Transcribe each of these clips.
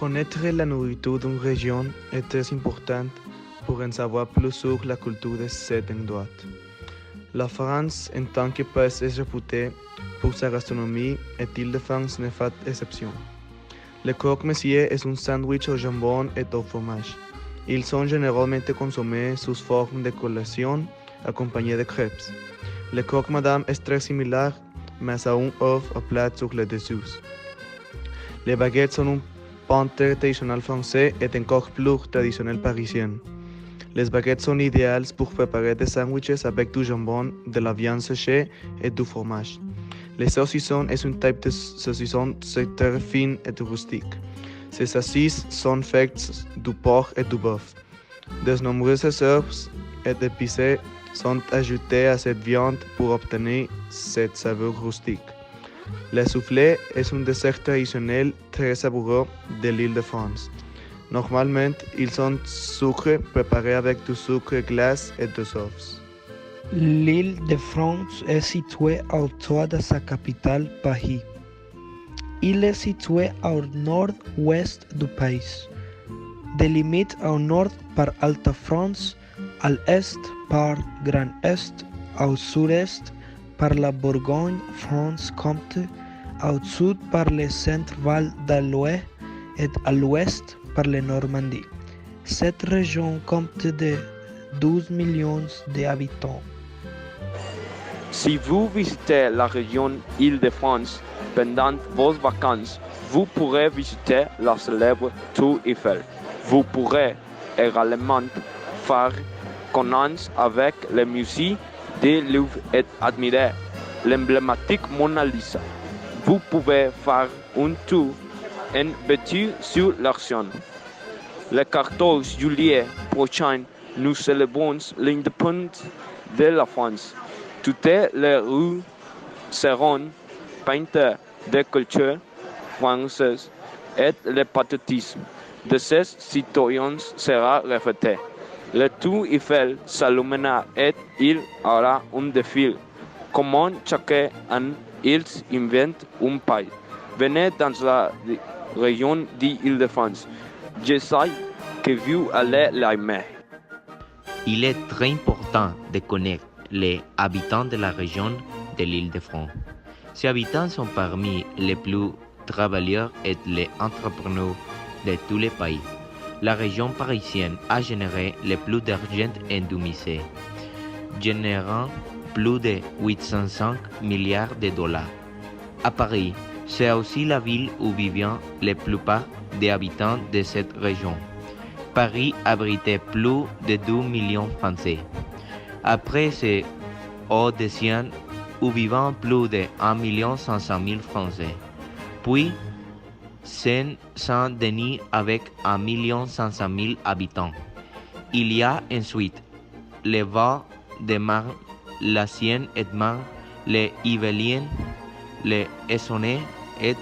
Connaître la nourriture d'une région est très important pour en savoir plus sur la culture de cet endroit. La France, en tant que pays, est réputée pour sa gastronomie et l'Île-de-France ne fait exception. Le croque-monsieur est un sandwich au jambon et au fromage. Ils sont généralement consommés sous forme de collation accompagnée de crêpes. Le croque-madame est très similaire, mais a un œuf à plat sur le dessus. Les baguettes sont un pain traditionnel français et encore plus traditionnel parisien. Les baguettes sont idéales pour préparer des sandwiches avec du jambon, de la viande séchée et du fromage. Le saucisson est un type de saucisson très fin et rustique. Ces saucisses sont faites du porc et du bœuf. De nombreuses herbes et épices sont ajoutées à cette viande pour obtenir cette saveur rustique. Le soufflé est un dessert traditionnel très savoureux de l'Île-de-France. Normalement, ils sont sucrés préparés avec du sucre glace et des œufs. L'Île-de-France est située autour de sa capitale, Paris. Il est situé au nord-ouest du pays, délimité au nord par Alta-France, à l'est par Grand Est, au sud-est par la Bourgogne-Franche-Comté, au sud par le Centre-Val d'Aloe et à l'ouest par la Normandie. Cette région compte de 12 millions d'habitants. Si vous visitez la région Île-de-France pendant vos vacances, vous pourrez visiter la célèbre Tour Eiffel. Vous pourrez également faire connaissance avec le musée du Louvre et admirer l'emblématique Mona Lisa. Vous pouvez faire un tour en voiture sur la région. Le 14 juillet prochain, nous célébrons l'indépendance de la France. Toutes les rues seront peintes de culture française et le patriotisme de ces citoyens sera reflété. Le Tour Eiffel s'allumera et il aura un défilé. Comme chaque année, ils inventent un pays. Venez dans la région d'Île-de-France. Je sais que vous allez l'aimer. Il est très important de connaître les habitants de la région de l'Île-de-France. Ces habitants sont parmi les plus travailleurs et les entrepreneurs de tous les pays. La région parisienne a généré le plus d'argent indemnisé, générant plus de 805 milliards de dollars. À Paris, c'est aussi la ville où vivent la plupart des habitants de cette région. Paris abritait plus de 2 millions de Français. Après, c'est au deuxième où vivent plus de 1 500 000 Français. Puis, Saint-Denis avec 1 500 000 habitants. Il y a ensuite les Val-de-Marne, la Seine-et-Marne, les Yvelines, les Essonnes et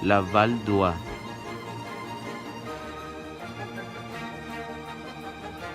la Val d'Oise.